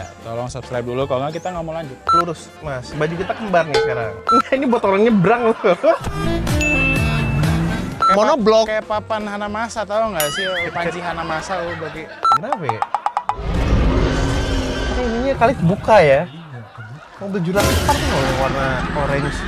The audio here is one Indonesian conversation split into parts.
Iya, tolong subscribe dulu, kalau nggak kita nggak mau lanjut. Lurus, Mas. Baju kita kembar nih sekarang. Ini botol nyebrang loh. Monoblok. Kayak papan Hanamasa, tau nggak sih? Panci Hanamasa lo bagi. Kenapa ya? Ininya kali buka ya. Mobil Jurassic Park loh yang warna orange.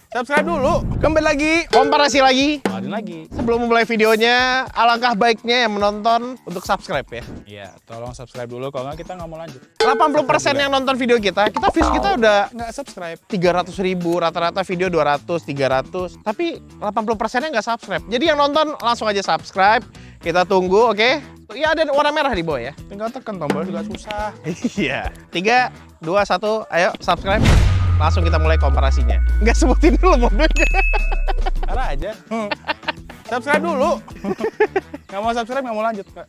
Subscribe dulu. Kembali lagi, komparasi lagi. Lanjut lagi. Sebelum memulai videonya, alangkah baiknya yang menonton untuk subscribe ya. Iya, tolong subscribe dulu, kalau nggak kita nggak mau lanjut. 80% yang nonton video kita views kita udah Nggak subscribe. 300.000, rata-rata video 200, 300. Tapi 80%-nya nggak subscribe. Jadi yang nonton langsung aja subscribe. Kita tunggu, oke? Ya ada warna merah di bawah ya. Tinggal tekan tombol juga susah. Iya. 3, 2, 1, ayo subscribe. Langsung kita mulai komparasinya. Nggak sebutin dulu mobilnya. Salah aja. Subscribe dulu. Nggak mau subscribe, nggak mau lanjut, Kak.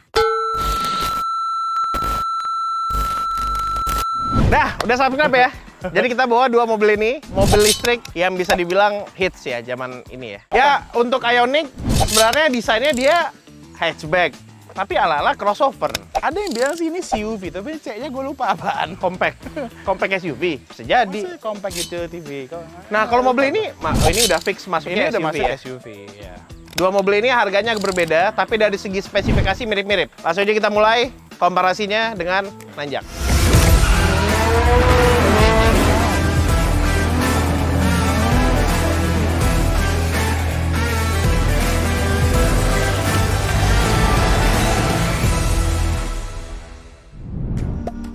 Nah, udah subscribe ya. Jadi kita bawa dua mobil ini, mobil listrik yang bisa dibilang hits ya zaman ini ya. Ya, untuk Ioniq sebenarnya desainnya dia hatchback, tapi ala-ala crossover. Ada yang bilang sih ini CUV, tapi C-nya gue lupa apaan. Compact SUV, bisa jadi. Maksudnya compact utility. Nah, kalau mobil ini udah fix masuknya Ini udah SUV masuk ya. SUV, ya. Dua mobil ini harganya berbeda, tapi dari segi spesifikasi mirip-mirip. Langsung aja kita mulai komparasinya dengan nanjak.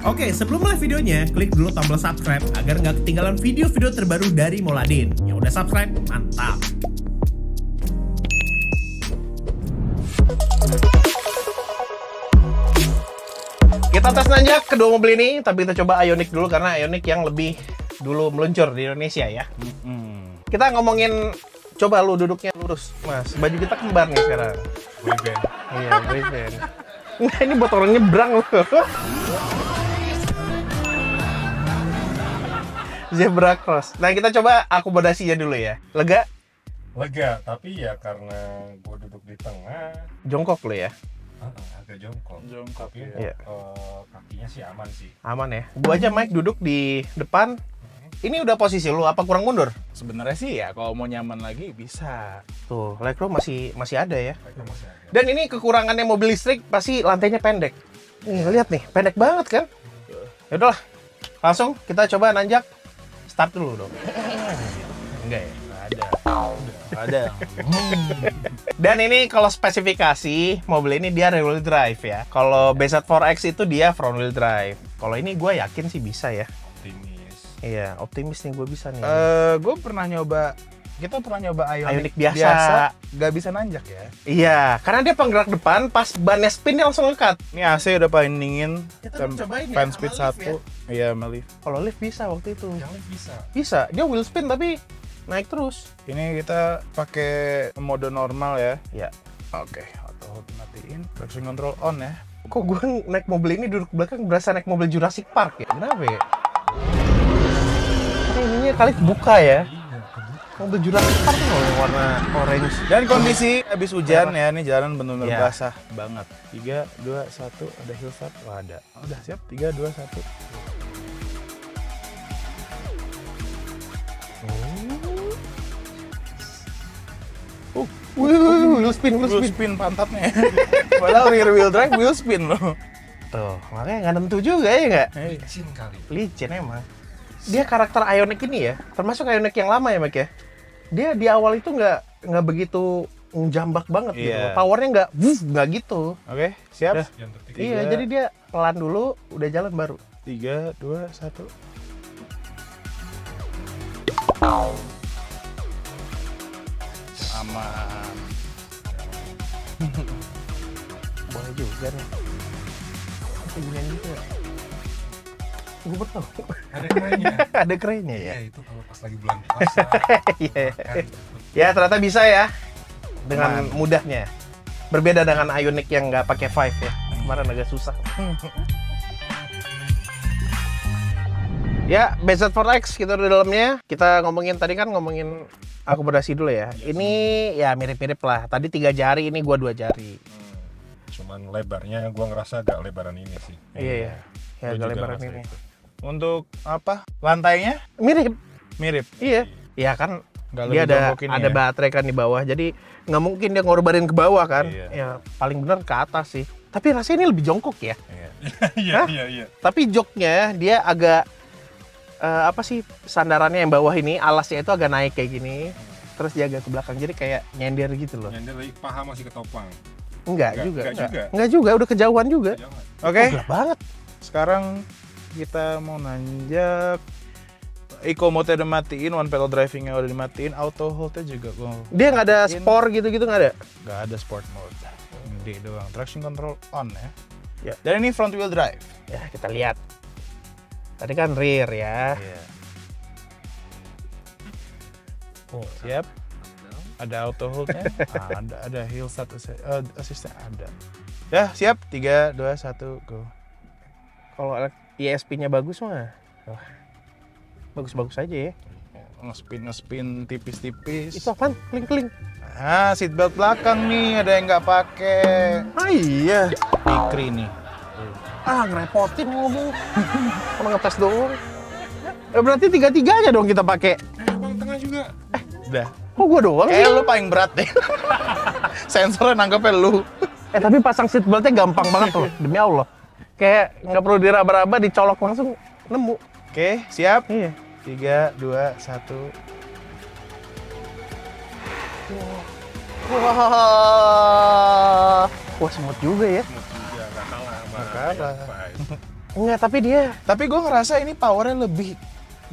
Oke, sebelum mulai videonya, klik dulu tombol subscribe agar nggak ketinggalan video-video terbaru dari Moladin. Yang udah subscribe, mantap! Kita tes nanjak kedua mobil ini, tapi kita coba Ioniq dulu karena Ioniq yang lebih dulu meluncur di Indonesia ya. Kita ngomongin, coba lu duduknya lurus, Mas. Baju kita kembar nih sekarang. Boyband. Iya, boyband. Nah, ini botol nyebrang loh. Zebra cross. Nah, kita coba akomodasinya dulu ya. Lega? Lega, tapi ya karena gue duduk di tengah, Jongkok lo ya? agak jongkok. Tapi Iya. kakinya sih aman sih. Aman ya. Gua aja Mike duduk di depan. Ini udah posisi lu, apa kurang mundur? Sebenarnya sih ya, kalau mau nyaman lagi bisa. Tuh, leg lu masih ada ya. Kayaknya masih ada. Dan ini kekurangannya mobil listrik pasti lantainya pendek. Nih, lihat nih, pendek banget kan? Ya udahlah. Langsung kita coba nanjak. Start dulu dong. Enggak ya? Ada. Dan ini kalau spesifikasi mobil ini dia rear wheel drive ya. Kalau BZ4X itu dia front wheel drive. Kalau ini gue yakin sih bisa ya. Optimis. Iya, optimis nih gue bisa nih. Gue pernah nyoba. Kita pernah nyoba Ioniq Ioniq biasa. Gak bisa nanjak ya. Iya, karena dia penggerak depan, pas bannya spin dia langsung ngekat. Ini AC udah paling dingin. Kita cobain ya, Fan sama speed lift 1. Iya, sama lift. Kalau lift bisa waktu itu. Yang lain bisa. Bisa, dia wheel spin tapi naik terus. Ini kita pakai mode normal ya. Ya. Oke, auto hold matiin. Traction control on ya. Kok gue naik mobil ini duduk belakang berasa naik mobil Jurassic Park ya? Kenapa ya? Ininya kali buka ya. Mobil Jurassic Park loh yang warna orange. Dan kondisi habis hujan ya, ini jalan benar-benar Ya. basah banget. 3, 2, 1, ada hill start. Wah, ada. Udah siap. 3, 2, 1. Wheel spin. Wheel spin pantatnya. Padahal rear wheel drive wheel spin loh. Tuh, makanya nggak nentu juga ya nggak? Licin kali. Licin emang. Dia karakter Ioniq ini ya, termasuk Ioniq yang lama ya, Mak ya. Dia di awal itu nggak begitu jambak banget gitu. Iya. Powernya nggak gitu. Oke, siap. Dah. Yang tertiga. Iya, jadi dia pelan dulu, udah jalan baru. 3, 2, 1. Aman. Boleh juga nih. Ginian juga. Gue baru tahu. Ada kerennya. Ada kerennya ya. Iya, itu kalau pas lagi bulan puasa. Iya. makan. Ya ternyata bisa ya dengan Aman. mudahnya. Berbeda dengan Ioniq yang nggak pakai 5 ya. Kemarin agak susah. Ya, BZ4X kita udah di dalamnya. Kita ngomongin tadi kan ngomongin akomodasi dulu ya. Ini ya mirip-mirip lah. Tadi 3 jari, ini gua 2 jari. Cuman lebarnya gua ngerasa agak lebaran ini sih. Iya. Ya, Gua agak juga lebaran rasa ini. itu. Untuk apa? Lantainya Mirip. mirip. Iya. Ya kan Nggak dia lebih ada jongkok ini ada ya? baterai kan di bawah. Jadi nggak mungkin dia ngorbanin ke bawah kan. Iya. Ya paling bener ke atas sih. Tapi rasanya ini lebih jongkok ya. Iya. Iya, iya, iya. Tapi joknya dia agak apa sih sandarannya yang bawah ini alasnya itu agak naik kayak gini. Terus dia agak ke belakang jadi kayak nyender gitu loh. Nyender lagi paha masih ketopang. Enggak Enggak, juga. enggak juga. Enggak juga, udah kejauhan juga. Jangan. Oke. Oh, gelap banget. Sekarang kita mau nanjak. Eco mode udah dimatiin, one pedal drivingnya udah dimatiin, auto holdnya juga gua Dia nggak ada matiin. sport gitu-gitu nggak ada. Nggak ada sport mode. D doang. Traction control on ya. Ya. Dan ini front wheel drive. Ya kita lihat. Tadi kan rear ya. Iya. Oh, siap. Ada auto holdnya, ada hill start assist ada. Ya, siap. 3, 2, 1, go. Kalau ESP-nya bagus mah, wah, bagus-bagus aja ya. Ngespin tipis-tipis. Itu apaan? Kling-kling. Ah, seatbelt belakang nih, ada yang nggak pakai. Ah iya. Fikri nih. Ah ngerepotin ngomong. Cuma ngetes doang. Berarti tiga-tiganya dong kita pakai. Bang tengah juga. Udah. Kok gua doang sih? Kayak lu paling berat deh. Sensornya nangkepnya lu. Tapi pasang seatbeltnya gampang banget loh, demi Allah. Kayak nggak perlu diraba-raba, dicolok langsung nemu. Oke, siap. Iya. 3, 2, 1. Wah smooth juga ya. Smooth juga, nggak kalah sama Nggak kalah. Ioniq 5. Enggak, tapi dia Tapi gue ngerasa ini powernya lebih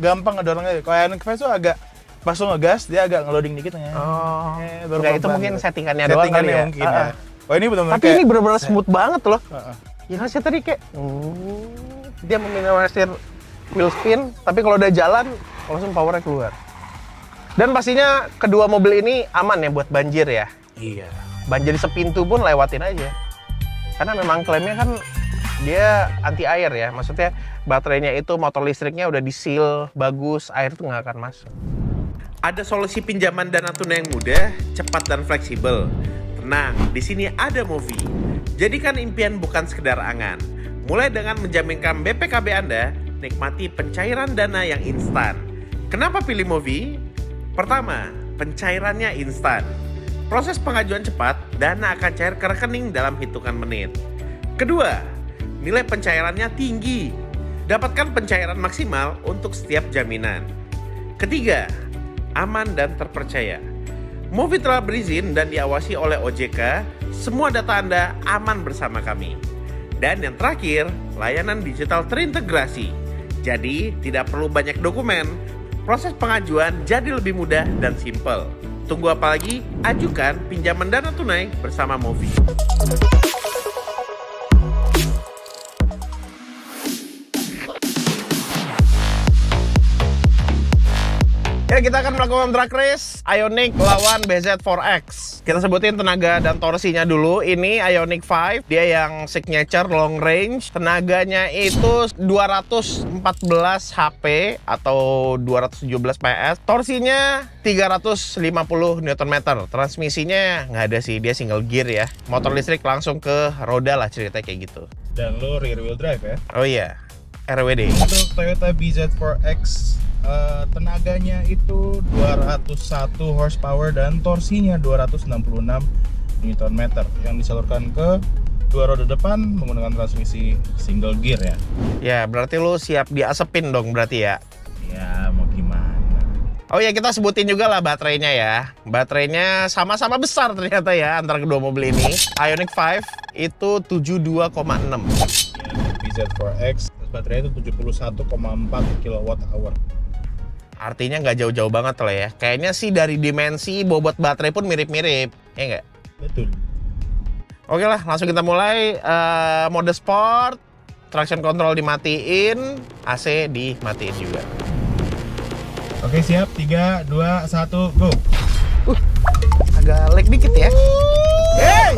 gampang ngedorongnya. Kalau Ioniq 5 tuh agak pas lu ngegas dia agak ngeloading dikit ya. Baru enggak, itu pelan-pelan mungkin gitu. settingannya doang kali Settingannya ya. mungkin ya. Oh ini benar-benar Tapi ini benar-benar smooth banget loh. Heeh. Ya kan saya tadi kayak dia meminimalisir wheel spin, tapi kalau udah jalan langsung powernya keluar. Dan pastinya kedua mobil ini aman ya buat banjir ya. Iya. Banjir sepintu pun lewatin aja. Karena memang klaimnya kan dia anti air ya. Maksudnya baterainya itu motor listriknya udah di-seal bagus, air tuh nggak akan masuk. Ada solusi pinjaman dana tunai yang mudah, cepat dan fleksibel. Tenang, di sini ada Movi. Jadikan impian bukan sekedar angan. Mulai dengan menjaminkan BPKB Anda, nikmati pencairan dana yang instan. Kenapa pilih Movi? Pertama, pencairannya instan. Proses pengajuan cepat, dana akan cair ke rekening dalam hitungan menit. Kedua, nilai pencairannya tinggi. Dapatkan pencairan maksimal untuk setiap jaminan. Ketiga, aman dan terpercaya. Movi telah berizin dan diawasi oleh OJK, semua data Anda aman bersama kami. Dan yang terakhir, layanan digital terintegrasi. Jadi, tidak perlu banyak dokumen. Proses pengajuan jadi lebih mudah dan simpel. Tunggu apa lagi? Ajukan pinjaman dana tunai bersama Movi. Ya, kita akan melakukan drag race Ioniq lawan BZ4X. Kita sebutin tenaga dan torsinya dulu. Ini Ioniq 5, dia yang signature long range. Tenaganya itu 214 HP atau 217 PS. Torsinya 350 Nm. Transmisinya nggak ada sih, dia single gear ya. Motor listrik langsung ke roda lah ceritanya kayak gitu. Dan lu rear wheel drive ya. Oh iya, RWD. Untuk Toyota BZ4X tenaganya itu 201 horsepower dan torsinya 266 Nm yang disalurkan ke dua roda depan menggunakan transmisi single gear ya. Ya, berarti lu siap diasepin dong berarti ya. Ya mau gimana? Oh ya, kita sebutin juga lah baterainya ya. Baterainya sama-sama besar ternyata ya antara kedua mobil ini. Ioniq 5 itu 72,6. Ya, BZ4X baterainya itu 71,4 kWh. Artinya nggak jauh-jauh banget lah ya. Kayaknya sih dari dimensi bobot baterai pun mirip-mirip, ya nggak? Betul. Oke lah, langsung kita mulai. Mode sport, traction control dimatiin, AC dimatiin juga. Oke siap, 3, 2, 1, go. Agak lag dikit ya. Hey!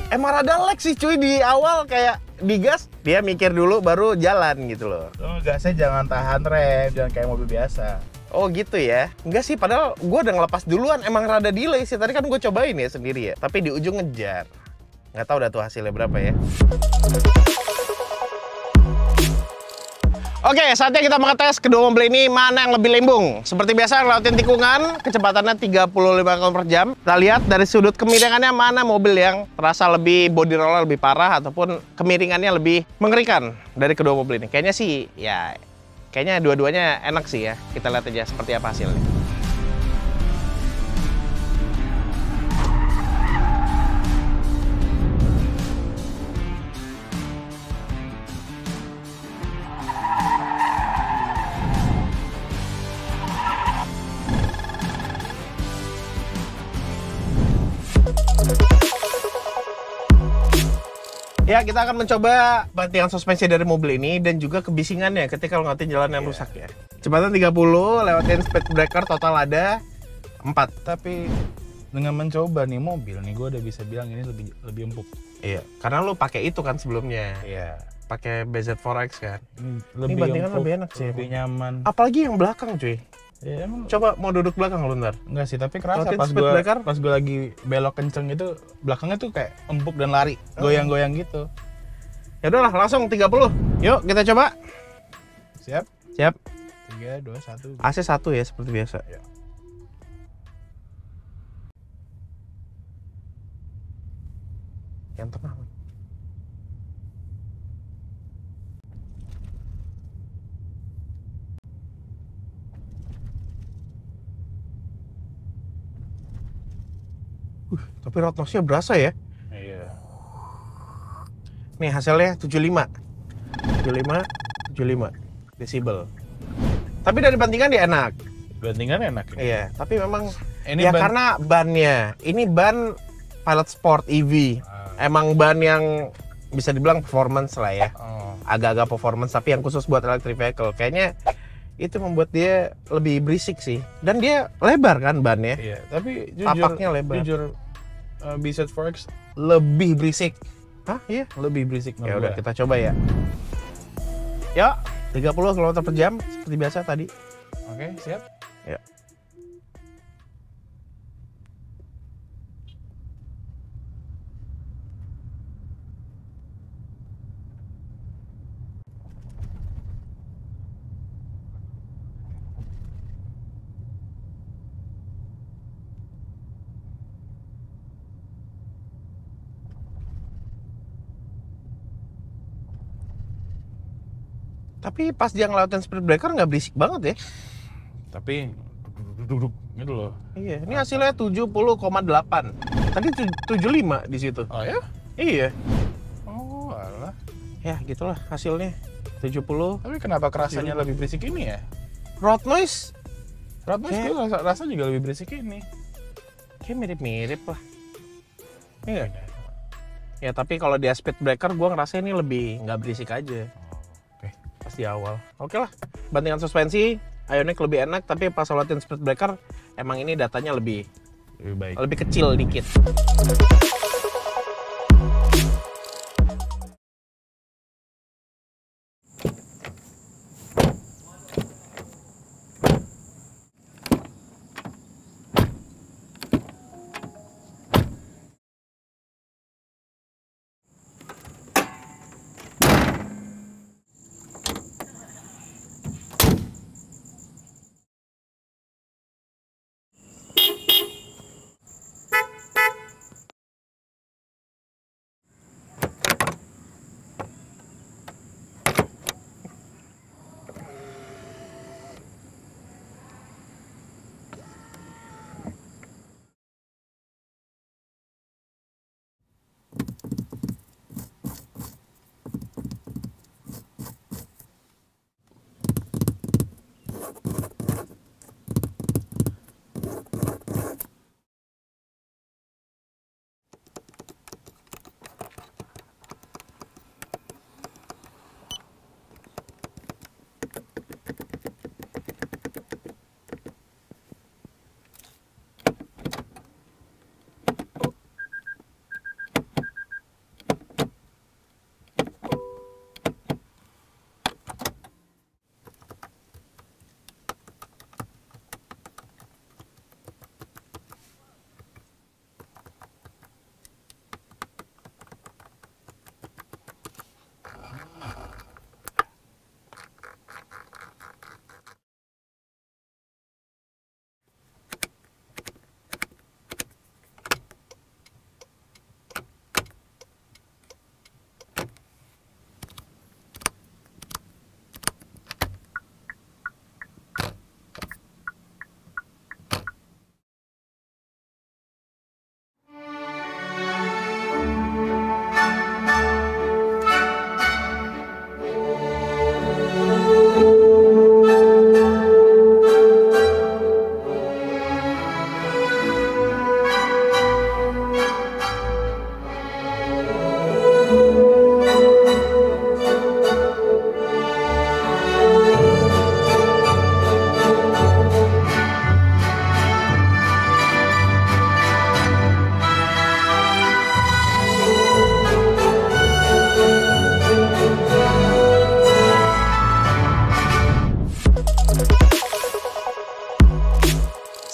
Emang rada lag sih cuy di awal, kayak digas dia mikir dulu baru jalan gitu loh. Lo gasnya jangan tahan rem, jangan kayak mobil biasa. Oh gitu ya? Enggak sih, padahal gue udah ngelepas duluan. Emang rada delay sih, tadi kan gue cobain ya sendiri ya. Tapi di ujung ngejar. Nggak tahu dah tuh hasilnya berapa ya. Oke, saatnya kita mengetes kedua mobil ini mana yang lebih limbung. Seperti biasa, ngelewatin tikungan, kecepatannya 35 km per jam. Kita lihat dari sudut kemiringannya mana mobil yang terasa lebih body roller lebih parah ataupun kemiringannya lebih mengerikan dari kedua mobil ini. Kayaknya sih, ya kayaknya dua-duanya enak sih ya. Kita lihat aja seperti apa hasilnya. Ya, kita akan mencoba bantingan suspensi dari mobil ini dan juga kebisingannya ketika lewatin jalan yang rusak ya. Kecepatan 30, lewatin speed breaker total ada 4. Tapi dengan mencoba nih mobil nih, gue udah bisa bilang ini lebih empuk. Iya, karena lu pakai itu kan sebelumnya. Iya. Pakai BZ4X kan. Lebih bantingan empuk, lebih enak sih. lebih nyaman. Apalagi yang belakang cuy. Ya, emang Coba mau duduk belakang lu ntar. enggak sih, tapi kerasa Lewatin pas speed breaker? pas gue lagi belok kenceng itu belakangnya tuh kayak empuk dan lari, goyang-goyang gitu. Ya udahlah, langsung 30. Yuk, kita coba. Siap? Siap. 3, 2, 1. AC 1 ya seperti biasa. Ya. Yang tengah. Tapi road noise-nya berasa ya. Iya. Nih hasilnya 75 desibel. Tapi dari bantingan dia enak. Bandingan enak ya? Iya, tapi memang Ini ya ban- karena bannya. Ini ban Pilot Sport EV. Emang ban yang bisa dibilang performance lah ya. Oh. Agak-agak performance tapi yang khusus buat electric vehicle. Kayaknya itu membuat dia lebih berisik sih. Dan dia lebar kan bannya. Iya, tapi jujur, Tapaknya lebar. Jujur, BZ4X Lebih berisik. Hah? Iya. lebih berisik Ya menurut udah gua. kita coba ya. Ya, 30 km per jam seperti biasa tadi. Oke, siap. Ya. Tapi pas dia ngelewatin speed breaker nggak berisik banget ya. Tapi duduk gitu loh. Iya, ini hasilnya 70,8. Tadi 75 di situ. Oh ya? Iya. Oh, alah. Ya, gitulah hasilnya. 70. Tapi kenapa kerasanya lebih berisik ini ya? Road noise Road noise Kayak- gue rasa juga lebih berisik ini. kayak mirip-mirip lah. Iya. Ya, tapi kalau dia speed breaker gua ngerasa ini lebih nggak berisik aja. Oke. Pas di awal. Oke lah. Bandingan suspensi, Ioniq lebih enak, tapi pas lewatin speed breaker emang ini datanya lebih Lebih baik. kecil dikit.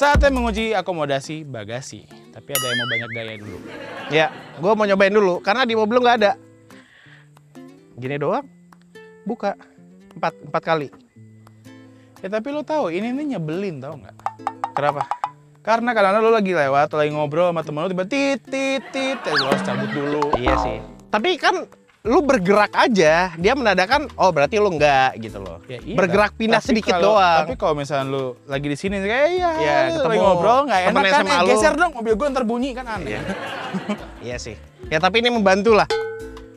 Saatnya menguji akomodasi bagasi. Tapi ada yang mau banyak gaya dulu. Ya, gue mau nyobain dulu karena di mobil nggak ada. Gini doang, buka 4 kali. Ya tapi lo tahu ini nih nyebelin tau nggak? Kenapa? Karena kadang-kadang lo lagi lewat, lagi ngobrol sama temen lo tiba tit, lo harus cabut dulu. Iya sih. Tapi kan lu bergerak aja, dia menandakan oh berarti lu enggak gitu loh. Ya, iya, bergerak pindah tapi sedikit kalau, doang. Tapi kalau misalnya lu lagi di sini kayak ya, ketemu ketemu ngobrol nggak enak temennya kan? sama lu. Geser dong mobil gue ntar bunyi kan aneh. Iya sih. Ya tapi ini membantu lah.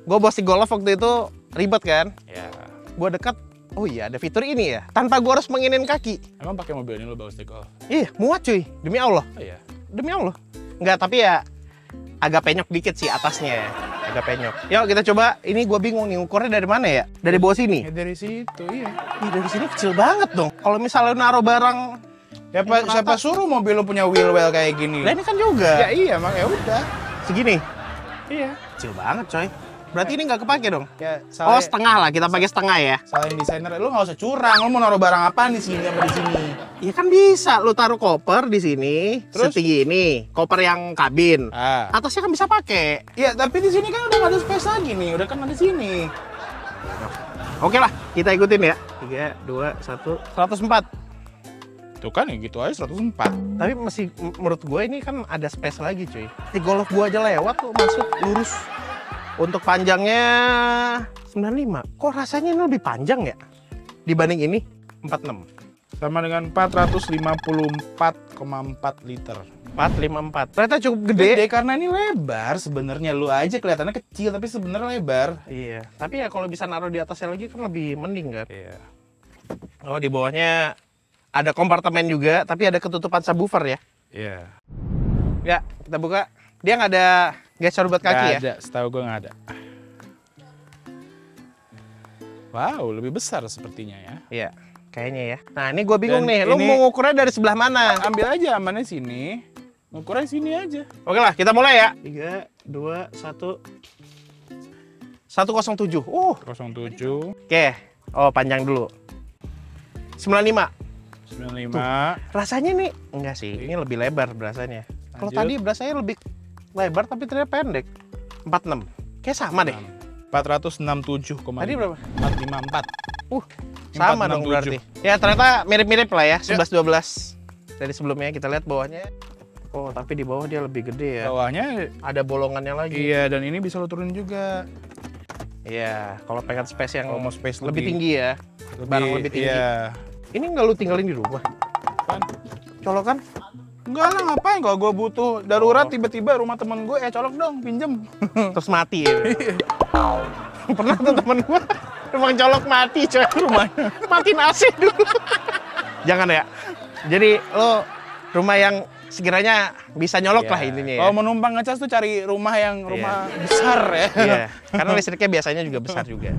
Gue bawa si Golf waktu itu ribet kan. Ya. Gue dekat. Oh iya ada fitur ini ya. Tanpa gue harus menginin kaki. Emang pakai mobil ini lu bawa stick off? Iya muat cuy. Demi Allah. Oh iya. Demi Allah. Enggak tapi ya agak penyok dikit sih atasnya. Agak penyok. Yuk kita coba. Ini gue bingung nih ukurnya dari mana ya? Dari bawah sini. Ya dari situ iya. Ih dari sini kecil banget dong. Kalau misalnya lu naruh barang. Siapa suruh mobil lu punya wheel well kayak gini? Nah ini kan juga. Ya iya mak ya udah. Segini. Iya. Kecil banget coy. Berarti ini nggak kepake dong? Ya, Oh setengah lah, kita pakai setengah ya. Salahin desainer, lu nggak usah curang. Lu mau naruh barang apaan di sini sama di sini? Iya kan bisa, lu taruh koper di sini, Terus? setinggi ini, koper yang kabin. Ah. Atasnya kan bisa pakai. Ya tapi di sini kan udah nggak ada space lagi nih, udah kan ada sini. Oke lah, kita ikutin ya. 3, 2, 1, 104. Tuh kan ya gitu aja 104. Tapi masih menurut gue ini kan ada space lagi cuy. Di Golf gua aja lewat tuh masuk lurus. Untuk panjangnya 95. Kok rasanya ini lebih panjang ya dibanding ini 46. Sama dengan 454,4 liter. 454. Ternyata cukup gede. Gede karena ini lebar sebenarnya, lu aja kelihatannya kecil tapi sebenarnya lebar. Iya. Tapi ya kalau bisa naruh di atasnya lagi kan lebih mending kan. Iya. Oh di bawahnya ada kompartemen juga, tapi ada ketutupan subwoofer ya. Iya. Ya kita buka. Dia nggak ada geser buat kaki ya. Ada, setahu gue nggak ada. Wow, lebih besar sepertinya ya. Iya. Kayaknya ya. Nah ini gue bingung Dan nih. Lu ini- mau ngukurnya dari sebelah mana? Ambil aja amannya sini. Ukuran sini aja. Oke lah kita mulai ya. 3, 2, 1. 107. 07, Oke. Oh panjang dulu. 95. 95. Rasanya nih enggak sih. Ini lebih lebar berasanya. Kalau Lanjut. tadi berasanya lebih lebar tapi ternyata pendek. 46. Kayak sama deh. 467,5. Tadi berapa? 454. Sama dong 467. berarti. Ya ternyata mirip-mirip lah ya. 11-12 dari sebelumnya. Kita lihat bawahnya. Oh tapi di bawah dia lebih gede ya. Bawahnya Ada bolongannya lagi. iya, dan ini bisa lo turun juga. Iya. Kalau pengen space yang Kalau mau space lebih tinggi ya. Barang lebih tinggi. Iya. Ini nggak lu tinggalin di rumah? Kan? Colokan? Enggak lah, ngapain kalau gue butuh darurat tiba-tiba rumah temen gue, colok dong, pinjem. Terus mati ya. Pernah tuh temen gua rumah colok mati coy rumahnya. Matiin AC dulu. Jangan ya. Jadi lo rumah yang sekiranya bisa nyolok lah intinya ya. Kalau mau numpang ngecas tuh cari rumah yang rumah besar ya. Iya. Karena listriknya biasanya juga besar juga.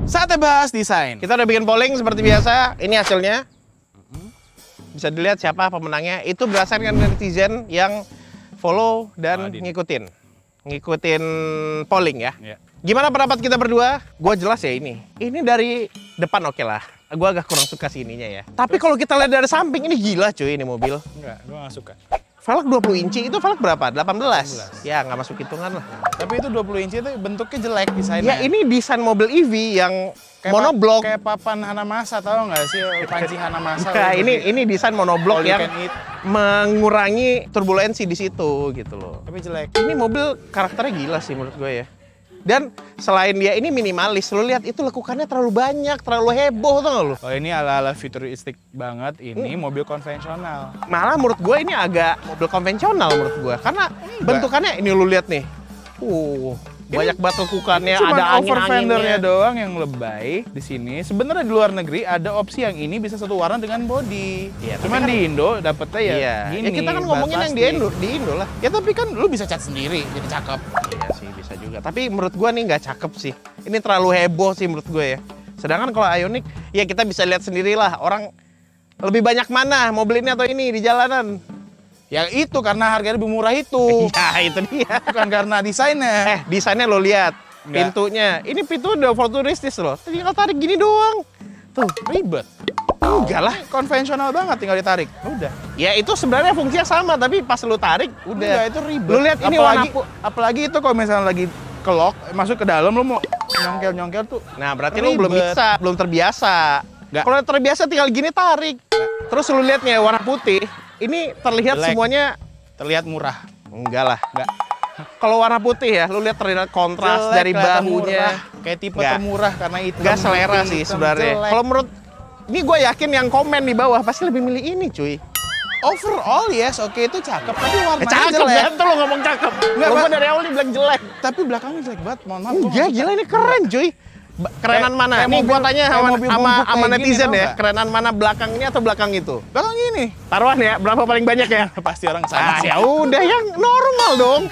Saatnya bahas desain. Kita udah bikin polling seperti biasa. Ini hasilnya. Bisa dilihat siapa pemenangnya. Itu berdasarkan netizen yang follow dan Adin. ngikutin polling ya. Ya. Gimana pendapat kita berdua? Gue jelas ya ini. Ini dari depan oke lah. Gue agak kurang suka sih ininya ya. Tapi kalau kita lihat dari samping ini gila cuy ini mobil. Enggak, gue gak suka. Velg 20 inci itu velg berapa? 18? Ya nggak masuk hitungan lah. Tapi itu 20 inci itu bentuknya jelek desainnya. Ya ini desain mobil EV yang monoblok. Kayak papan Hanamasa, tau nggak sih? Panci Hanamasa. Nah, ini desain monoblok All you yang can eat. mengurangi turbulensi di situ gitu loh. Tapi jelek. Ini mobil karakternya gila sih menurut gue ya. Dan selain dia ini minimalis, lo lihat itu lekukannya terlalu banyak, terlalu heboh tuh lo. Oh ini ala-ala futuristik banget, ini mobil konvensional. Malah menurut gue ini agak mobil konvensional menurut gue, karena bentukannya ini lo lihat nih. Banyak banget lekukannya, Cuman ada over angin-anginnya. fendernya doang yang lebay di sini. Sebenarnya di luar negeri ada opsi yang ini bisa satu warna dengan body. Iya, tapi Cuman kan- di Indo dapetnya ya Iya, gini. ya kita kan ngomongin yang di Indo lah. Ya tapi kan lu bisa cat sendiri, jadi cakep. Iya sih, bisa juga. Tapi menurut gua nih nggak cakep sih. Ini terlalu heboh sih menurut gue ya. Sedangkan kalau Ioniq, ya kita bisa lihat sendirilah orang lebih banyak mana mau beli ini atau ini di jalanan. Ya itu karena harganya lebih murah itu. Ya itu dia. Bukan karena desainnya. Desainnya lo lihat. Nggak. Pintunya. Ini pintu udah futuristis loh. Tinggal tarik gini doang. Tuh, Ribet. enggak lah. Konvensional banget tinggal ditarik. Udah. Ya itu sebenarnya fungsinya sama, tapi pas lu tarik udah. Udah itu ribet. Lu lihat ini apalagi, warna apalagi itu kalau misalnya lagi kelok, masuk ke dalam lu mau nyongkel-nyongkel tuh. Nah, berarti lu belum Ribet. bisa, belum terbiasa. Nggak. Kalau terbiasa tinggal gini tarik. Terus lu lihat nih warna putih, ini terlihat Black. semuanya Terlihat murah. enggak lah. Enggak. Kalau warna putih ya, lu lihat terlihat kontras Jelek, dari kelihatan bahunya. murah. Kayak tipe Nggak. termurah karena hitam. Enggak selera hitam, sih sebenarnya. jelek. Kalau menurut ini gue yakin yang komen di bawah pasti lebih milih ini, cuy. Overall yes, oke itu cakep, tapi warnanya Cakep jelek. kan tuh lo ngomong cakep. Nggak, Lo Pak. dari awal dibilang jelek. Tapi belakangnya jelek banget, mohon maaf. gua Enggak, nggak gila ini keren, cuy. Kerenan Kayak- mana? kayak Nih gua mobil- tanya kayak sama mobil sama, bungkuk sama kayak gini, netizen tau ya. nggak? Kerenan mana belakang ini atau belakang itu? suka. Belakang ini. Taruhan ya, berapa paling banyak ya? Pasti orang sama sih. Ya udah yang normal dong.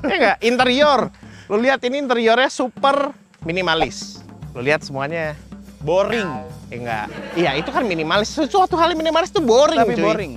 Ya enggak? Interior. Lu lihat ini interiornya super minimalis. Lu lihat semuanya. Boring. Enggak. Iya, itu kan minimalis. Sesuatu hal yang minimalis itu boring, Tapi cuy. boring.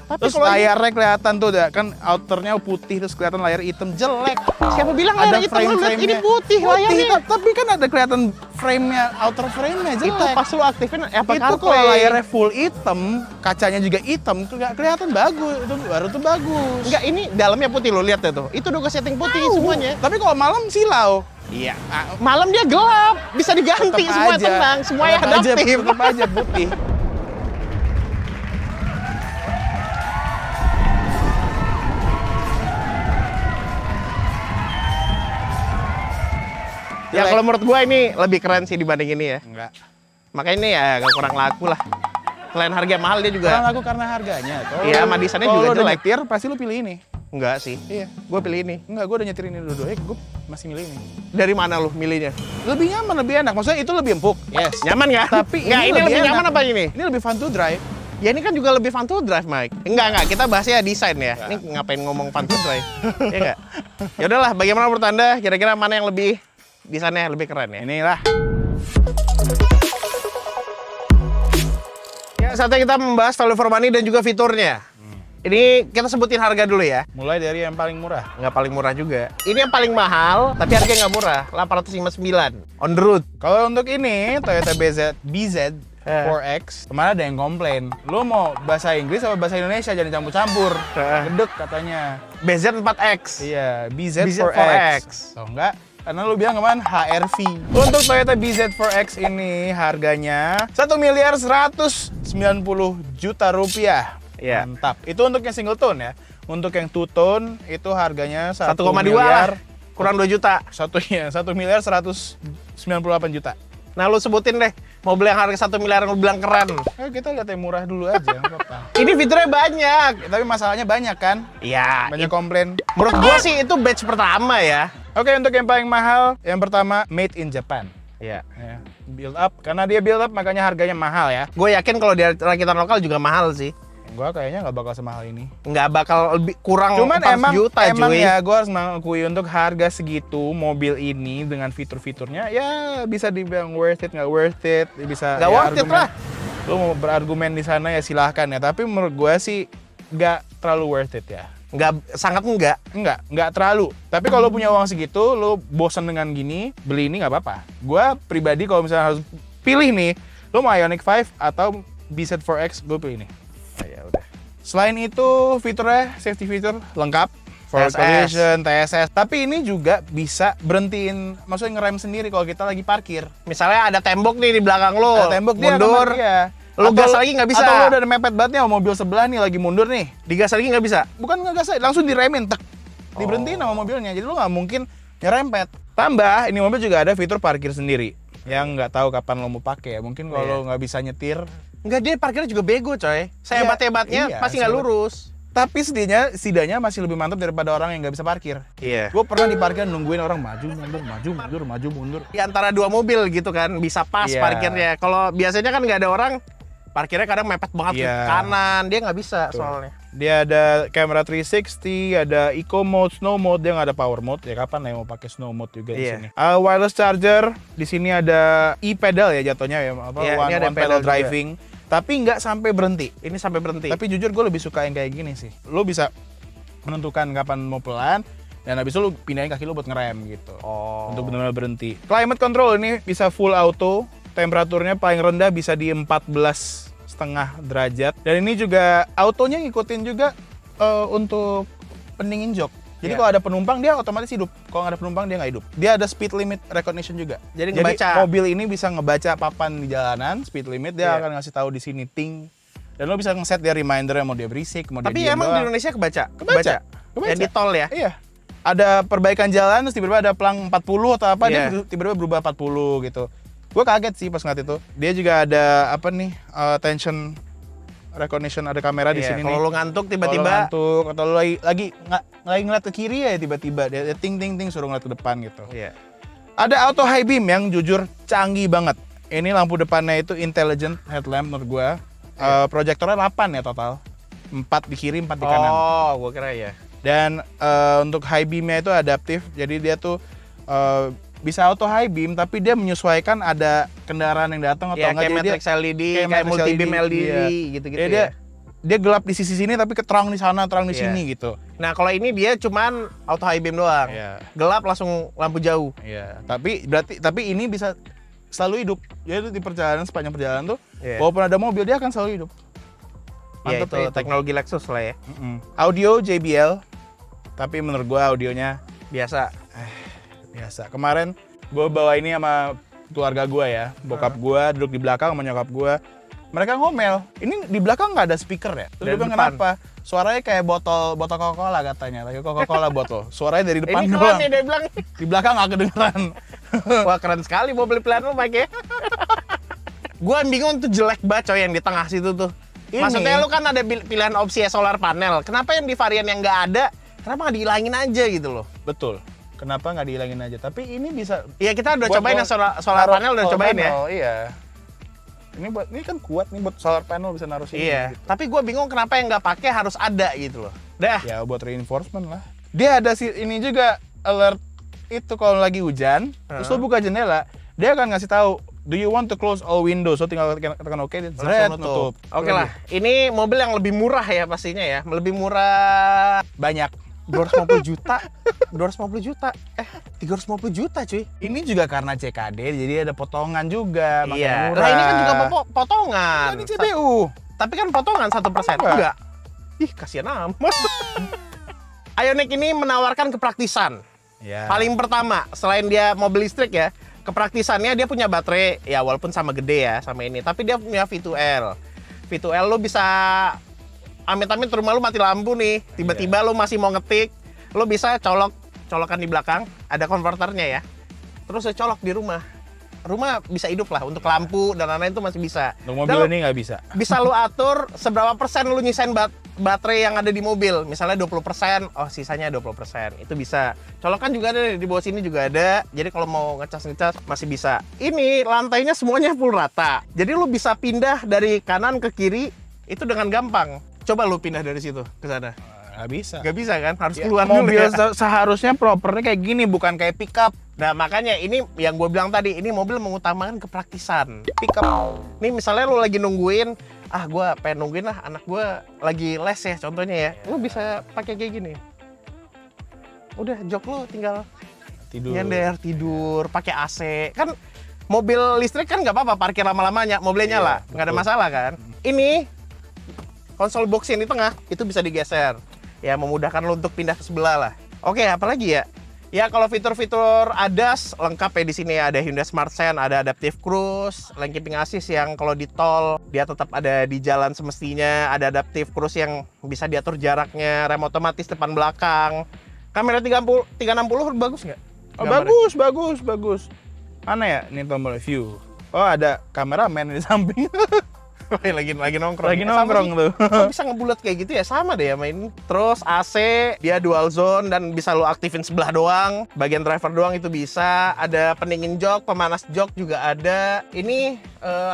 Tapi Terus kalau ini- layarnya kelihatan tuh udah kan outernya putih terus kelihatan layar hitam jelek. Siapa bilang Ada layar hitam? Lu lihat ini putih layarnya. Tapi kan ada kelihatan frame-nya, outer frame-nya jelek. Itu pas lu aktifin Apple Itu CarPlay. kalau layarnya full hitam, kacanya juga hitam, itu nggak kelihatan bagus. Itu baru tuh bagus. Enggak, ini dalamnya putih lo lihat ya tuh. Itu udah ke setting putih semuanya. Tapi kalau malam silau. Iya. Malam dia gelap, bisa diganti Tetep semua aja. tenang, semuanya Tetep aja, adaptif. tetep aja putih. Ya kalau menurut gua ini lebih keren sih dibanding ini ya. Enggak. Makanya ini ya agak kurang laku lah. Selain harga mahal dia juga. Kurang laku karena harganya. Iya, sama desainnya juga Kalau lu udah jelek. nyetir, pasti lu pilih ini. Enggak sih. Iya. Gua pilih ini. Enggak, gue udah nyetir ini dulu. Gue masih milih ini. Dari mana lu milihnya? Lebih nyaman, lebih enak. Maksudnya itu lebih empuk. Yes. Nyaman nggak? Tapi Nggak, ini lebih enak. nyaman apa ini? Ini lebih fun to drive. Ya ini kan juga lebih fun to drive, Mike. Enggak. Kita bahasnya desain ya. Ini ngapain ngomong fun to drive? Ya enggak? Ya udahlah, bagaimana menurut Anda? Kira-kira mana yang lebih desainnya lebih keren ya? Inilah. Ya, saatnya kita membahas value for money dan juga fiturnya. Ini kita sebutin harga dulu ya. Mulai dari yang paling murah. Nggak paling murah juga. Ini yang paling mahal, tapi harganya nggak murah. 859 on the road. Kalau untuk ini, Toyota BZ 4X, kemarin ada yang komplain. Lu mau bahasa Inggris atau bahasa Indonesia, jangan campur-campur. Gedek katanya. BZ 4X. Iya, BZ 4X. 4X. Oh enggak, karena lu bilang kemarin HRV. Untuk Toyota BZ 4X ini harganya 1.190 juta rupiah. Iya. Mantap. Itu untuk yang single tone ya. Untuk yang two tone itu harganya 1,2 lah. Kurang 2 juta. 1.198 juta. Nah, lu sebutin deh. Mobil yang harga 1 miliar yang lu bilang keren. Kita lihat yang murah dulu aja, nggak apa-apa. Ini fiturnya banyak. Tapi masalahnya banyak kan? Iya. Banyak komplain. Menurut gua sih itu batch pertama ya. Oke, untuk yang paling mahal, yang pertama made in Japan. Iya. Ya, build up, karena dia build up makanya harganya mahal ya. Gue yakin kalau di rakitan lokal juga mahal sih. Gua kayaknya nggak bakal semahal ini. Nggak bakal lebih kurang Cuman 4 juta, emang cuy. ya gue harus mengakui untuk harga segitu mobil ini dengan fitur-fiturnya ya bisa dibilang worth it, nggak worth it, bisa Nggak ya, worth it lah. Lu mau berargumen di sana ya silahkan ya, tapi menurut gue sih nggak terlalu worth it ya. Sangat enggak. Nggak terlalu. Tapi kalau punya uang segitu, lu bosan dengan gini, beli ini nggak apa-apa. Gue pribadi kalau misalnya harus pilih nih, lu mau Ioniq 5 atau BZ4X, gue pilih ini. Ya udah. Selain itu, fiturnya, safety feature lengkap. Forward TSS. collision, TSS. Tapi ini juga bisa berhentiin, maksudnya ngerem sendiri kalau kita lagi parkir. Misalnya ada tembok nih di belakang lo. Ada tembok dia mundur. ya. Lu gas lagi nggak bisa. Atau lu udah mepet banget nih sama mobil sebelah nih lagi mundur nih. Digas lagi nggak bisa. Bukan ngegas, langsung diremin, tek. Diberhentiin sama mobilnya. Jadi lu nggak mungkin nyerempet. Tambah, ini mobil juga ada fitur parkir sendiri yang nggak tahu kapan lo mau pakai ya. Mungkin kalau lo nggak bisa nyetir, Enggak, dia parkirnya juga bego coy. Saya hebat-hebatnya iya, pasti nggak lurus. tapi setidaknya masih lebih mantap daripada orang yang nggak bisa parkir. Iya. Gue pernah di parkir nungguin orang maju mundur, maju mundur, maju mundur. Di antara dua mobil gitu kan, bisa pas Iya. parkirnya. Kalau biasanya kan nggak ada orang, parkirnya kadang mepet banget ke Iya. kanan. Dia nggak bisa soalnya. Dia ada kamera 360, ada eco mode, snow mode, dia nggak ada power mode. Ya kapan ya mau pakai snow mode juga di Iya. sini. Wireless charger, di sini ada e-pedal ya jatuhnya ya, apa Iya, ini ada one pedal pedal juga. driving. Tapi nggak sampai berhenti. Ini sampai berhenti. Tapi jujur gue lebih suka yang kayak gini sih. Lo bisa menentukan kapan mau pelan, dan habis itu lo pindahin kaki lo buat ngerem gitu. Oh. Untuk benar-benar berhenti. Climate control ini bisa full auto, temperaturnya paling rendah bisa di 14,5 derajat. Dan ini juga autonya ngikutin juga untuk pendingin jok. Jadi Iya. kalau ada penumpang dia otomatis hidup. Kalau nggak ada penumpang dia nggak hidup. Dia ada speed limit recognition juga. Jadi ngebaca. mobil ini bisa ngebaca papan di jalanan, speed limit dia Iya. akan ngasih tahu di sini ting. Dan lo bisa nge-set dia reminder mau dia berisik, mau dia Tapi diam emang di doang. Indonesia kebaca? Kebaca. Yang di tol ya? Iya. Ada perbaikan jalan, terus tiba-tiba ada pelang 40 atau apa, Iya. dia tiba-tiba berubah 40 gitu. Gue kaget sih pas ngeliat itu. Dia juga ada apa nih, tension recognition, ada kamera di Iya, sini kalau nih. lo ngantuk Kalau tiba-tiba ngantuk, atau lo lagi ngeliat ke kiri ya tiba-tiba dia ting ting ting suruh ngeliat ke depan gitu. Iya. Ada auto high beam yang jujur canggih banget. Ini lampu depannya itu intelligent headlamp menurut gua. Proyektornya 8 ya total. 4 di kiri, 4 di kanan. Oh, gua kira ya. Dan untuk high beam-nya itu adaptif. Jadi dia tuh bisa auto high beam tapi dia menyesuaikan ada kendaraan yang datang atau Ya, enggak. kayak Jadi dia- matrix LED, kayak kayak matrix multi beam LED, LED iya. gitu-gitu Jadi ya. dia gelap di sisi sini tapi terang di sana, terang di Iya. sini gitu. Nah, kalau ini dia cuman auto high beam doang. Iya. Gelap langsung lampu jauh. Iya, tapi ini bisa selalu hidup. Jadi di perjalanan, sepanjang perjalanan tuh Iya. walaupun ada mobil dia akan selalu hidup. Ya, Mantep itu ya itu. teknologi Lexus lah ya. Audio JBL, tapi menurut gua audionya Biasa. biasa. Kemarin gua bawa ini sama keluarga gua ya, bokap gua duduk di belakang sama nyokap gua. Mereka ngomel. Ini di belakang nggak ada speaker ya? Terus Dari gua bilang, depan. kenapa? Suaranya kayak botol Coca-Cola katanya. Lagi Coca-Cola botol. Suaranya dari depan Ini keren doang. nih dia bilang. Di belakang nggak kedengeran. Wah, keren sekali mobil pilihan lu, Mike ya. Gua bingung tuh jelek banget coy yang di tengah situ tuh. Ini. Maksudnya lu kan ada pilihan opsi ya solar panel. Kenapa yang di varian yang nggak ada, kenapa nggak dihilangin aja gitu loh? Betul. Kenapa nggak dihilangin aja? Tapi ini bisa Iya, kita udah buat cobain lo yang solar naruh panel udah solar cobain ya. panel, iya. Ini kan kuat nih buat solar panel bisa naruh sini. Iya, gitu. tapi gue bingung kenapa yang nggak pakai harus ada gitu loh. Dah. Ya buat reinforcement lah. Dia ada ini juga alert itu kalau lagi hujan, terus lo buka jendela, dia akan ngasih tahu, do you want to close all windows? So tinggal tekan oke, dan Langsung nutup. Oke lah, ini mobil yang lebih murah ya pastinya ya. Lebih murah Banyak. 250 juta. 250 juta. 350 juta cuy. Ini juga karena CKD, jadi ada potongan juga, makanya Iya. murah. Lah ini kan juga potongan. Ini CBU. Tapi kan potongan 1%. Enggak. Ih, kasihan amat. Ioniq ini menawarkan kepraktisan. Ya. Paling pertama, selain dia mobil listrik ya, kepraktisannya dia punya baterai, ya walaupun sama gede ya, sama ini. Tapi dia punya V2L. V2L lo bisa, amit-amit rumah lu mati lampu nih, tiba-tiba lo masih mau ngetik, lo bisa colokan di belakang, ada konverternya ya. Terus lo colok di rumah. Rumah bisa hidup lah, untuk lampu dan lain-lain itu masih bisa. Untuk mobil Dan ini nggak bisa. bisa lu atur seberapa persen lu nyisain baterai yang ada di mobil. Misalnya 20%, oh sisanya 20%. Itu bisa. Colokan juga ada di bawah sini juga ada. Jadi kalau mau ngecas masih bisa. Ini lantainya semuanya full rata. Jadi lu bisa pindah dari kanan ke kiri itu dengan gampang. Coba lu pindah dari situ ke sana. Nggak bisa. Gak bisa kan? Harus Ya, keluar dulu mobil ya. seharusnya propernya kayak gini, bukan kayak pickup. Nah makanya ini yang gue bilang tadi, ini mobil mengutamakan kepraktisan. Pickup. Nih misalnya lu lagi nungguin, gue pengen nungguin lah anak gue lagi les ya contohnya ya. Lu bisa pakai kayak gini. Udah jok lu tinggal Tidur. nyender, tidur, pakai AC. Kan mobil listrik kan nggak apa-apa parkir lama-lamanya, mobilnya nyala, nggak ada betul. masalah kan. Ini konsol box yang di tengah itu bisa digeser. Ya memudahkan lu untuk pindah ke sebelah lah. Oke, apalagi ya? Ya kalau fitur-fitur ADAS lengkap ya di sini ya. Ada Hyundai Smart Sense, ada Adaptive Cruise, lane keeping assist yang kalau di tol dia tetap ada di jalan semestinya, ada Adaptive Cruise yang bisa diatur jaraknya, rem otomatis depan belakang. Kamera 360 bagus nggak? Oh, gambarnya. bagus. Mana ya? Ini tombol view. Oh, ada kameramen di samping. lagi nongkrong. Lagi nongkrong tuh. Kok bisa ngebulat kayak gitu ya? Sama deh ya main. Terus AC, dia dual zone dan bisa lo aktifin sebelah doang. Bagian driver doang itu bisa. Ada pendingin jok, pemanas jok juga ada. Ini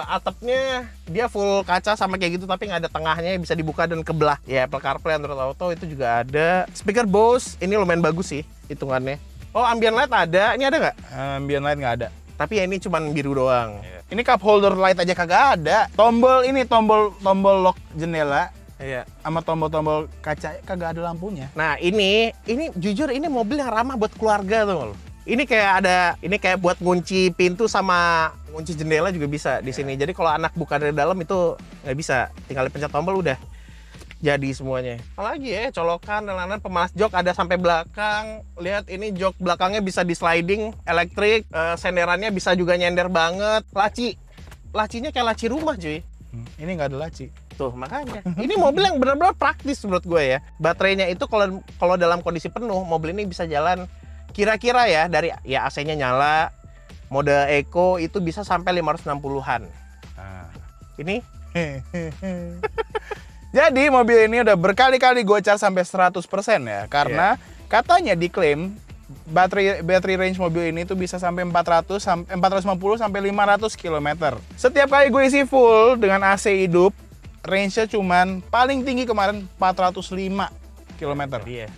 atapnya dia full kaca sama kayak gitu, tapi nggak ada tengahnya, bisa dibuka dan kebelah. Ya, Apple CarPlay, Android Auto itu juga ada. Speaker Bose, ini lumayan bagus sih hitungannya. Oh, ambient light ada. Ini ada nggak? Ambient light nggak ada. Tapi ya ini cuman biru doang. Ini cup holder light aja kagak ada. Tombol lock jendela Iya. sama tombol kaca kagak ada lampunya. Nah, ini jujur ini mobil yang ramah buat keluarga tuh. Ini kayak buat ngunci pintu sama ngunci jendela juga bisa di sini. Jadi kalau anak buka dari dalam itu nggak bisa, tinggal pencet tombol udah jadi semuanya. Apalagi ya, colokan dan lain-lain, pemanas jok ada sampai belakang. Lihat ini jok belakangnya bisa di sliding, elektrik, senderannya bisa juga nyender banget. Lacinya kayak laci rumah cuy. Ini nggak ada laci. Tuh, makanya. Ini mobil yang benar-benar praktis menurut gue ya. Baterainya itu kalau dalam kondisi penuh, mobil ini bisa jalan kira-kira ya dari ya AC-nya nyala, mode eco itu bisa sampai 560-an. Nah. Ini Jadi mobil ini udah berkali-kali gue charge sampai 100% ya. Karena katanya diklaim battery range mobil ini tuh bisa sampai 450 sampai 500 km. Setiap kali gue isi full dengan AC hidup, range-nya cuman paling tinggi kemarin 405 km. dia.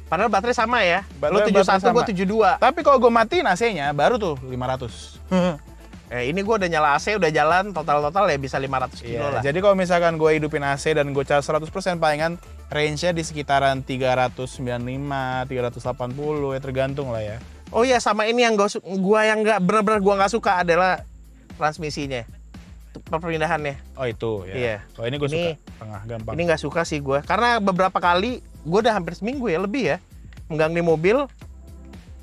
Padahal baterai sama ya. Lo Baterai 71, gue sama. 72. Tapi kalau gue matiin AC-nya baru tuh 500. Ini gue udah nyala AC, udah jalan, total ya bisa 500 kilo lah. Jadi kalau misalkan gue hidupin AC dan gue charge 100%, palingan range-nya di sekitaran 395, 380 ya, tergantung lah ya. Oh iya, sama ini yang benar-benar gue nggak suka adalah transmisinya, perpindahannya. Oh itu ya. Iya. Kalau ini gue suka tengah gampang. Ini nggak suka sih gue, karena beberapa kali gue udah hampir seminggu ya lebih ya megang di mobil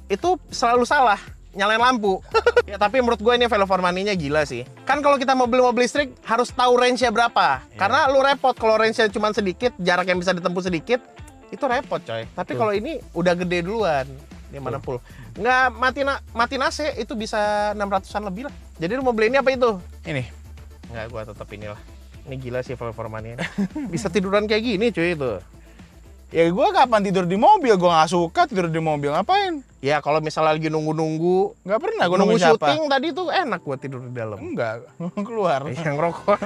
itu selalu salah nyalain lampu. Ya tapi menurut gue ini value for money-nya gila sih. Kan kalau kita mobil listrik harus tahu range-nya berapa. Karena lu repot kalau range-nya cuma sedikit, jarak yang bisa ditempuh sedikit, itu repot coy. Tapi kalau ini udah gede duluan, dimanapun. Nggak mati AC itu bisa 600-an lebih lah. Jadi lu mau beli ini apa itu? Ini. Nggak, gue tetap inilah. Ini gila sih value for money-nya. Bisa tiduran kayak gini cuy itu. Ya gue kapan tidur di mobil? Gue nggak suka tidur di mobil. Ngapain? Ya kalau misalnya lagi nunggu-nunggu, Nggak pernah gue nunggu nunggu siapa. syuting tadi tuh enak gue tidur di dalam. Enggak, keluar. Yang rokok.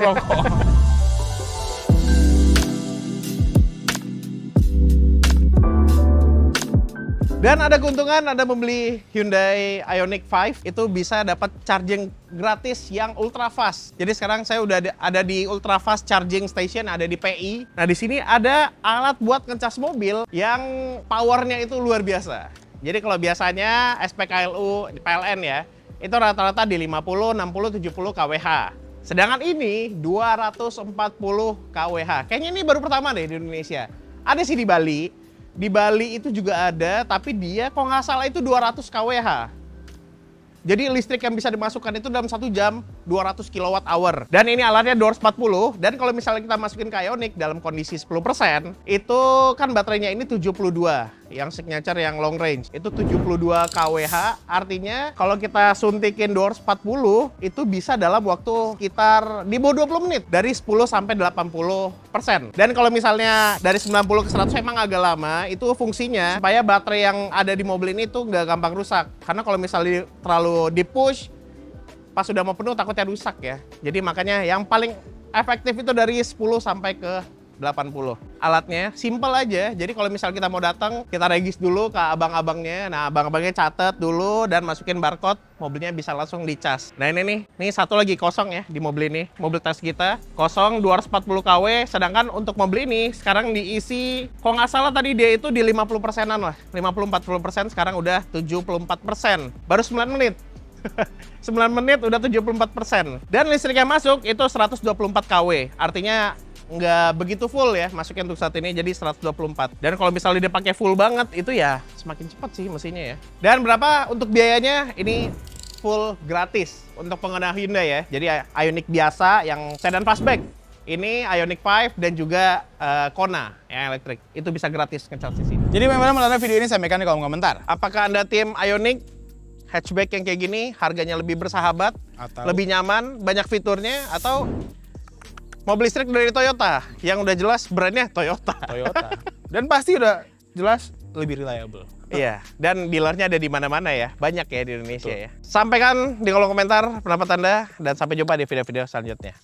Dan ada keuntungan, Anda membeli Hyundai Ioniq 5 itu bisa dapat charging gratis yang ultra fast. Jadi sekarang saya udah ada di ultra fast charging station, ada di PI. Nah di sini ada alat buat ngecas mobil yang powernya itu luar biasa. Jadi kalau biasanya SPKLU PLN ya, itu rata-rata di 50, 60, 70 kWh. Sedangkan ini 240 kWh. Kayaknya ini baru pertama deh di Indonesia. Ada sih di Bali. Di Bali itu juga ada, tapi dia kalau nggak salah itu 200 kWh. Jadi listrik yang bisa dimasukkan itu dalam 1 jam 200 kWh. Dan ini alatnya 240. Dan kalau misalnya kita masukin ke Ioniq dalam kondisi 10%, itu kan baterainya ini 72. Yang signature yang long range. Itu 72 kWh. Artinya kalau kita suntikin 240, itu bisa dalam waktu sekitar di bawah 20 menit. Dari 10 sampai 80%. Dan kalau misalnya dari 90 ke 100 emang agak lama, itu fungsinya supaya baterai yang ada di mobil ini tuh nggak gampang rusak. Karena kalau misalnya terlalu di-push, pas sudah mau penuh takutnya rusak ya. Jadi makanya yang paling efektif itu dari 10 sampai ke 80. Alatnya simple aja. Jadi kalau misal kita mau datang, kita regis dulu ke abang-abangnya. Nah, abang-abangnya catat dulu dan masukin barcode, mobilnya bisa langsung dicas. Nah, ini satu lagi kosong ya di mobil ini. Mobil tes kita kosong 240 kW, sedangkan untuk mobil ini sekarang diisi, kalau nggak salah tadi dia itu di 50%-an lah. 50-40%, sekarang udah 74%. Baru 9 menit. 9 menit udah 74%. Dan listrik yang masuk itu 124 kW. Artinya nggak begitu full ya masukin untuk saat ini, jadi 124. Dan kalau misalnya dia pakai full banget itu ya semakin cepat sih mesinnya ya. Dan berapa untuk biayanya? Ini full gratis untuk pengguna Hyundai ya. Jadi Ioniq biasa yang sedan fastback, ini Ioniq 5 dan juga Kona yang elektrik, itu bisa gratis ngecharge di sini. Jadi bagaimana menonton video ini, sampaikan di kolom komentar. Apakah Anda tim Ioniq hatchback yang kayak gini harganya lebih bersahabat, Atau- lebih nyaman, banyak fiturnya, atau mobil listrik dari Toyota yang udah jelas brandnya Toyota. Toyota. Dan pasti udah jelas lebih reliable. Iya, dan dealernya ada di mana-mana ya, banyak ya di Indonesia ya. Sampaikan di kolom komentar pendapat Anda dan sampai jumpa di video-video selanjutnya.